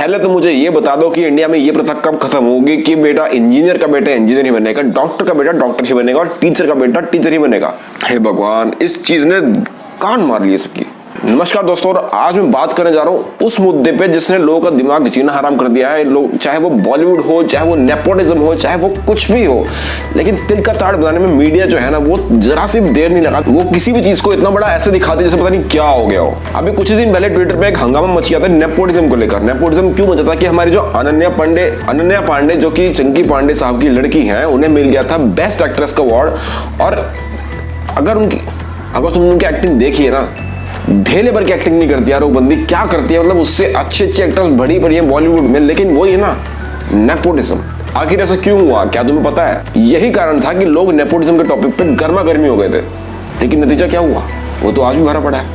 पहले तो मुझे ये बता दो कि इंडिया में ये प्रथा कब खत्म होगी कि बेटा इंजीनियर का बेटा इंजीनियर ही बनेगा, डॉक्टर का बेटा डॉक्टर ही बनेगा और टीचर का बेटा टीचर ही बनेगा। हे भगवान, इस चीज ने कान मार ली सबकी। नमस्कार दोस्तों, और आज मैं बात करने जा रहा हूँ उस मुद्दे पे जिसने लोगों का दिमाग जीना हराम कर दिया है। लोग, चाहे वो बॉलीवुड हो, चाहे वो नेपोटिज्म हो, चाहे वो कुछ भी हो, लेकिन तिल का ताड़ बनाने में मीडिया जो है ना, वो जरा सी देर नहीं लगा। वो किसी भी चीज को इतना बड़ा ऐसे दिखाते जैसे पता नहीं क्या हो गया हो। अभी कुछ दिन पहले ट्विटर पे एक हंगामा मच गया था नेपोटिज्म को लेकर। नेपोटिज्म क्यों मचा था कि हमारी जो अनन्या पांडे जो कि चंकी पांडे साहब की लड़की है, उन्हें मिल गया था बेस्ट एक्ट्रेस का अवार्ड। और अगर तुमने उनकी एक्टिंग देखी है ना, ढेले भर की एक्टिंग नहीं करती यार वो बंदी, क्या करती है, मतलब उससे अच्छी एक्ट्रेस बड़ी है बॉलीवुड में, लेकिन वही है ना नेपोटिज्म। आखिर ऐसा क्यों हुआ, क्या तुम्हें पता है? यही कारण था कि लोग नेपोटिज्म के टॉपिक पे गर्मा गर्मी हो गए थे, लेकिन नतीजा क्या हुआ वो तो आज भी भरा पड़ा है,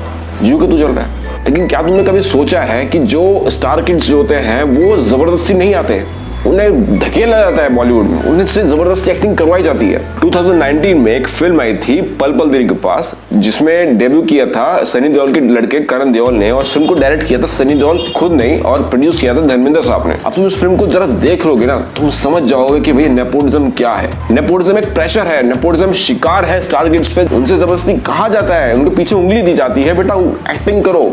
ज्यों के तू चल रहा है। लेकिन क्या तुमने कभी सोचा है कि जो स्टार किड्स जो होते हैं वो जबरदस्ती नहीं आते, उन्हें धकेला जाता है बॉलीवुड में, उन्हें से जबरदस्ती एक्टिंग करवाई जाती है। 2019 में एक फिल्म आई थी पल पल दिल के पास, जिसमें डेब्यू किया था सनी देओल के लड़के करण देओल ने, और फिल्म को डायरेक्ट किया था सनी देओल खुद नहीं, और प्रोड्यूस किया था धर्मेंद्र साहब ने। अब तुम इस फिल्म को जरा देख लोगे ना, तुम समझ जाओगे कि भैया नेपोटिज्म क्या है। नेपोटिज्म एक प्रेशर है, नेपोटिज्म शिकार है स्टार किड्स पे, उनसे जबरदस्ती कहा जाता है, उनके पीछे उंगली दी जाती है, बेटा एक्टिंग करो,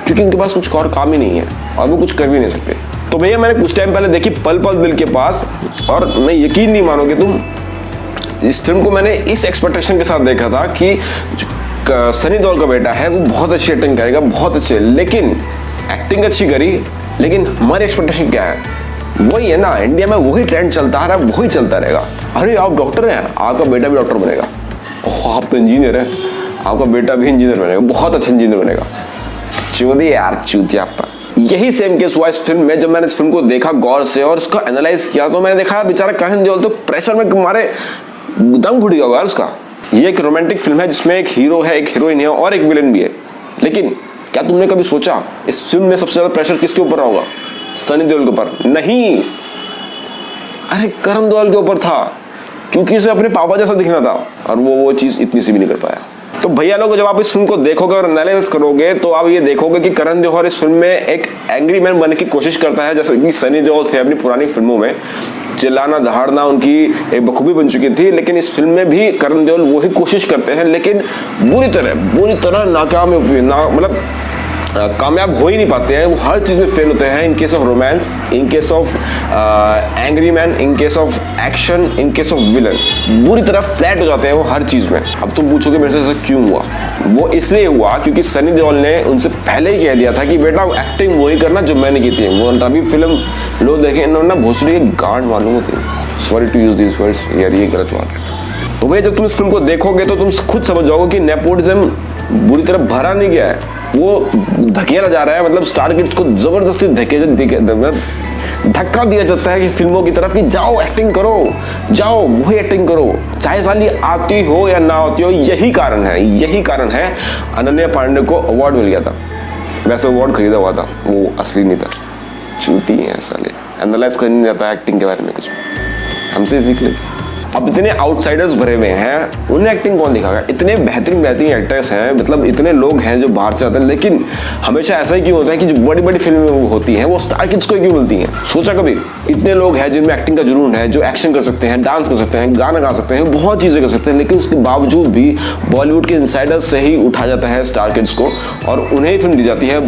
क्योंकि उनके पास कुछ और काम ही नहीं है और वो कुछ कर भी नहीं सकते। तो भैया मैंने कुछ टाइम पहले देखी पल पल दिल के पास, और मैं यकीन नहीं मानोगे तुम, इस फिल्म को मैंने इस एक्सपेक्टेशन के साथ देखा था कि सनी देओल का बेटा है वो बहुत अच्छी एक्टिंग करेगा, बहुत अच्छे, लेकिन एक्टिंग अच्छी करी, लेकिन हमारी एक्सपेक्टेशन क्या है? वही है ना, इंडिया में वही ट्रेंड चलता है, वही चलता रहेगा। अरे आप डॉक्टर हैं, आपका बेटा भी डॉक्टर बनेगा। ओह आप तो इंजीनियर हैं, आपका बेटा भी इंजीनियर बनेगा, बहुत अच्छा इंजीनियर बनेगा। चूतिया यार, चूतिया। यही सेम केस हुआ इस फिल्म में। जब मैंने इस फिल्म को देखा गौर से और इसको एनालाइज किया, तो मैंने देखा बेचारा करण देओल तो प्रेशर में मारे दम घुट गया होगा उसका। ये एक रोमांटिक फिल्म है जिसमें एक हीरो है, एक हीरोइन है और एक विलेन भी है, लेकिन क्या तुमने कभी सोचा इस फिल्म में सबसे ज्यादा प्रेशर किसके ऊपर होगा? सनी देओल के ऊपर नहीं, अरे करण देओल के ऊपर था, क्योंकि उसे अपने पापा जैसा दिखना था, और वो चीज इतनी सी भी नहीं कर पाया। तो भैया लोग, जब आप इस फिल्म को देखोगे और एनालाइज करोगे तो आप ये देखोगे कि करण देओल इस फिल्म में एक एंग्री मैन बनने की कोशिश करता है, जैसे कि सनी देओल थे अपनी पुरानी फिल्मों में। चिल्लाना दहाड़ना उनकी एक बखूबी बन चुकी थी, लेकिन इस फिल्म में भी करण देओल वही कोशिश करते हैं, लेकिन बुरी तरह नाकाम, मतलब कामयाब हो ही नहीं पाते हैं। वो हर चीज में फेल होते हैं। In case of romance, in case of angry man, in case of action, in case of villain, बुरी तरह फ्लैट हो जाते हैं वो हर चीज में। अब तुम पूछोगे मेरे से ऐसा क्यों हुआ? वो इसलिए हुआ क्योंकि सनी देओल ने उनसे पहले ही कह दिया था कि बेटा एक्टिंग वही करना जो मैंने की थी। वो अभी फिल्म लोग देखें, इन्होंने भोसड़ी की गांड मालूम थी, sorry to use this words यार, ये गलत बात है। तो भाई जब तुम इस फिल्म को देखोगे तो तुम खुद समझ जाओगे कि नेपोटिज्म बुरी तरह भरा नहीं गया है, वो धकेला जा रहा है। मतलब स्टार किड्स को जबरदस्ती धक्का दिया जाता है कि फिल्मों की तरफ कि जाओ एक्टिंग करो, जाओ वही एक्टिंग करो, चाहे साली आती हो या ना आती हो। यही कारण है अनन्या पांडे को अवार्ड मिल गया था। वैसे अवार्ड खरीदा हुआ था, वो असली नहीं था। चूती है साले, एनालाइज करने नहीं जाता एक्टिंग के बारे में कुछ, हमसे सीख लेते। अब इतने आउटसाइडर्स भरे हुए हैं, उन्हें एक्टिंग कौन दिखाएगा? इतने बेहतरीन एक्टर्स हैं, मतलब इतने लोग हैं जो बाहर से आते हैं, लेकिन हमेशा ऐसा ही क्यों होता है कि जो बड़ी बड़ी फिल्में होती हैं वो स्टार किड्स को क्यों मिलती हैं? सोचा कभी? इतने लोग हैं जिनमें एक्टिंग का जुनून है, जो एक्शन कर सकते हैं, डांस कर सकते हैं, गाना गा सकते हैं, बहुत चीजें कर सकते हैं, लेकिन उसके बावजूद भी बॉलीवुड के इनसाइडर्स से ही उठा जाता है स्टार किड्स को और उन्हें ही फिल्म दी जाती है।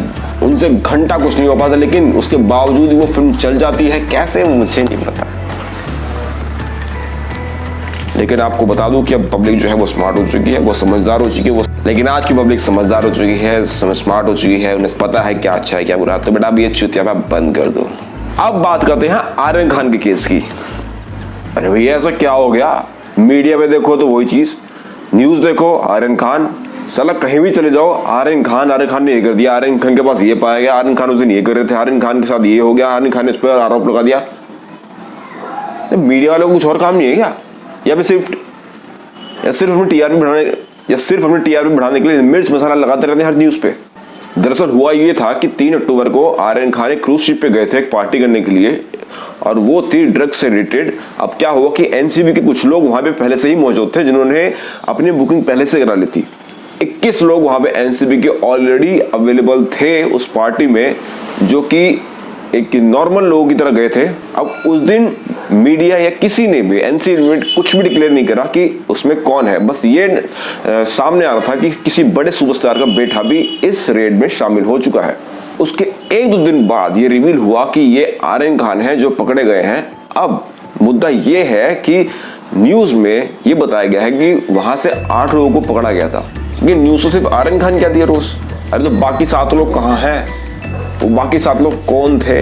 उनसे घंटा कुछ नहीं हो पाता, लेकिन उसके बावजूद वो फिल्म चल जाती है। कैसे, मुझे नहीं पता। लेकिन आपको बता दूं कि अब पब्लिक जो है वो स्मार्ट हो चुकी है, वो समझदार हो चुकी है। लेकिन आज की पब्लिक समझदार हो चुकी है, स्मार्ट हो चुकी है, उन्हें पता है क्या अच्छा है क्या बुरा। तो बेटा अब ये चुतिया बंद कर दो। अब बात करते हैं आर्यन खान के केस की। अरे भैया ऐसा क्या हो गया? मीडिया पे देखो तो वही चीज, न्यूज देखो आर्यन खान, साला कहीं भी चले जाओ आर्यन खान ने ये कर दिया, आर्यन खान के पास ये पाया गया, आर्यन खान उस दिन ये कर रहे थे, आर्यन खान के साथ ये हो गया, आर्यन खान ने इस पर आरोप लगा दिया। मीडिया वालों को कुछ और काम नहीं है क्या? या फिर सिर्फ अपनी टीआरपी बढ़ाने के लिए मिर्च मसाला लगाते रहते हैं हर न्यूज पे? दरअसल हुआ ये था कि 3 अक्टूबर को आर्यन खान एक क्रूज शिप पे गए थे एक पार्टी करने के लिए, और वो थी ड्रग्स से रिलेटेड। अब क्या हुआ कि एनसीबी के कुछ लोग वहां पे पहले से ही मौजूद थे, जिन्होंने अपनी बुकिंग पहले से करा ली थी। 21 लोग वहां पे एनसीबी के ऑलरेडी अवेलेबल थे उस पार्टी में, जो कि एक नॉर्मल लोगों की तरह गए थे। अब उस दिन मीडिया या किसी ने भी एनसीबी में कुछ भी डिक्लेयर नहीं करा कि उसमें कौन है, बस ये सामने आ रहा था कि किसी बड़े सुपरस्टार का बेटा भी इस रेड में शामिल हो चुका है। उसके 1-2 दिन बाद ये रिवील हुआ कि ये आर्यन खान है जो पकड़े गए हैं। अब मुद्दा ये है कि न्यूज में ये बताया गया है कि वहां से 8 लोगों को पकड़ा गया था, लेकिन न्यूज तो सिर्फ आर्यन खान क्या दिया रोज। अरे तो बाकी 7 लोग कहाँ हैं, वो बाकी 7 लोग कौन थे?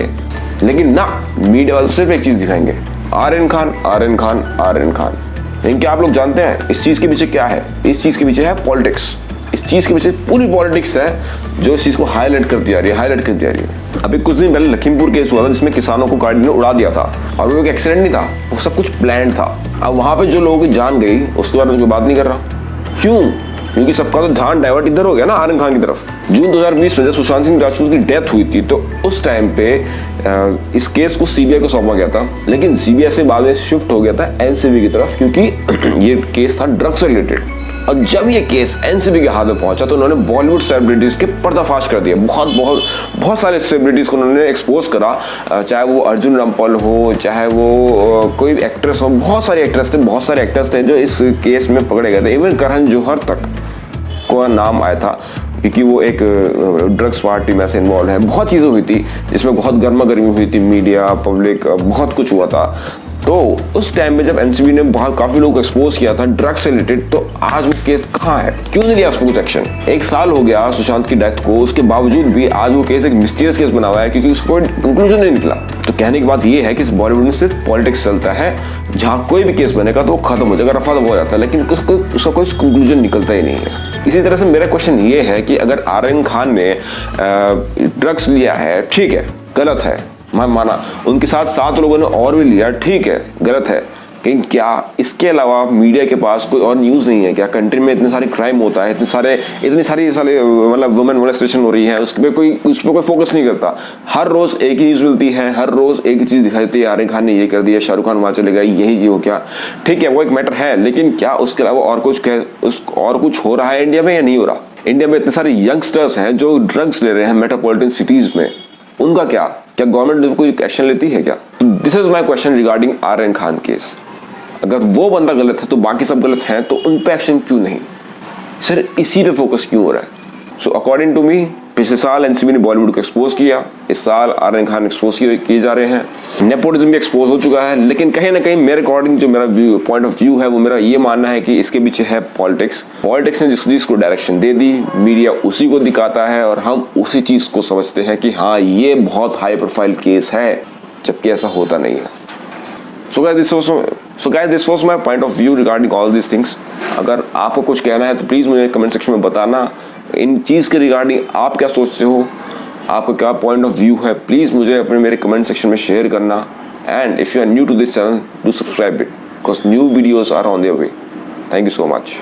लेकिन ना, मीडिया वाले सिर्फ एक चीज दिखाएंगे, आर्यन खान आर्यन खान आर्यन खान। लेकिन क्या आप लोग जानते हैं इस चीज के पीछे क्या है? इस चीज के पीछे है पॉलिटिक्स। इस चीज के पीछे पूरी पॉलिटिक्स है जो इस चीज को हाईलाइट करती आ रही है, अभी कुछ दिन पहले लखीमपुर केस हुआ था जिसमें किसानों को गाड़ी ने उड़ा दिया था, और वो एक एक्सीडेंट नहीं था, वो सब कुछ प्लान था। अब वहां पे जो लोगों की जान गई उसके बारे में कोई बात नहीं कर रहा। क्यों? क्योंकि सबका तो ध्यान डाइवर्ट इधर हो गया ना, आर्यन खान की तरफ। जून 2020 में जब सुशांत सिंह राजपूत की डेथ हुई थी तो उस टाइम पे इस केस को सीबीआई को सौंपा गया था, लेकिन सीबीआई से बाद में शिफ्ट हो गया था एनसीबी की तरफ, क्योंकि ये केस था ड्रग्स से रिलेटेड। और जब ये केस एनसीबी के हाथ में पहुंचा तो उन्होंने बॉलीवुड सेलिब्रिटीज के पर्दाफाश कर दिया। बहुत सारे सेलिब्रिटीज को उन्होंने एक्सपोज करा, चाहे वो अर्जुन रामपाल हो, चाहे वो कोई एक्ट्रेस हो। बहुत सारे एक्टर्स थे जो इस केस में पकड़े गए थे। इवन करण जौहर तक को नाम आया था, क्योंकि वो एक ड्रग्स पार्टी में से इन्वॉल्व है। बहुत चीज़ें हुई थी जिसमें बहुत गर्मा गर्मी हुई थी, मीडिया, पब्लिक, बहुत कुछ हुआ था। तो उस टाइम में जब एनसीबी ने काफी लोग को एक्सपोज किया था ड्रग्स से रिलेटेड, तो आज वो केस कहाँ है? क्यों नहीं लिया उसको कुछ एक्शन? 1 साल हो गया सुशांत की डेथ को, उसके बावजूद भी आज वो केस एक मिस्टीरियस केस बना हुआ है, क्योंकि उसको कोई कंक्लूजन नहीं निकला। तो कहने की बात ये है कि इस बॉलीवुड में सिर्फ पॉलिटिक्स चलता है, जहाँ कोई भी केस बनेगा तो वो खत्म हो जाएगा, रफा दफा हो जाता है, लेकिन उसका कोई कंक्लूजन निकलता ही नहीं है। इसी तरह से मेरा क्वेश्चन ये है कि अगर आर्यन खान ने ड्रग्स लिया है, ठीक है, गलत है, मैं माना। उनके साथ 7 लोगों ने और भी लिया, ठीक है, गलत है, लेकिन क्या इसके अलावा मीडिया के पास कोई और न्यूज़ नहीं है क्या? कंट्री में इतने सारे क्राइम होता है, इतनी सारी मतलब वुमेन मोलेस्टेशन हो रही है, उस पर कोई फोकस नहीं करता। हर रोज एक ही न्यूज़ मिलती है, हर रोज एक ही चीज़ दिखाई देती है, आर्यन खान ने ये कर दिया, शाहरुख खान वहाँ चले गए, यही हो क्या? ठीक है, वो एक मैटर है, लेकिन क्या उसके अलावा और कुछ हो रहा है इंडिया में या नहीं हो रहा? इंडिया में इतने सारे यंगस्टर्स हैं जो ड्रग्स ले रहे हैं मेट्रोपॉलिटन सिटीज में, उनका क्या गवर्नमेंट कोई एक्शन लेती है क्या? This is my question regarding Aryan Khan case. अगर वो बंदा गलत है तो बाकी सब गलत हैं, तो उन पे एक्शन क्यों नहीं? सिर्फ इसी पे फोकस क्यों हो रहा है? सो अकॉर्डिंग टू मी, पिछले साल एनसीबी ने बॉलीवुड को एक्सपोज किया, इस साल आर्यन खान एक्सपोज किए जा रहे हैं, नेपोटिज्म भी एक्सपोज हो चुका है, लेकिन कहीं ना कहीं मेरे अकॉर्डिंग जो मेरा पॉइंट ऑफ व्यू है, वो मेरा ये मानना है कि इसके पीछे है पॉलिटिक्स ने जिसको डायरेक्शन दे दी, मीडिया उसी को दिखाता है और हम उसी चीज को समझते हैं कि हाँ ये बहुत हाई प्रोफाइल केस है, जबकि ऐसा होता नहीं है। So guys, this was my point of view regarding all these things. अगर आपको कुछ कहना है तो प्लीज़ मुझे कमेंट सेक्शन में बताना। इन चीज़ के रिगार्डिंग आप क्या सोचते हो, आपका क्या पॉइंट ऑफ व्यू है, प्लीज़ मुझे मेरे कमेंट सेक्शन में शेयर करना। And if you are new to this channel, do subscribe it, because new videos are on their way. Thank you so much.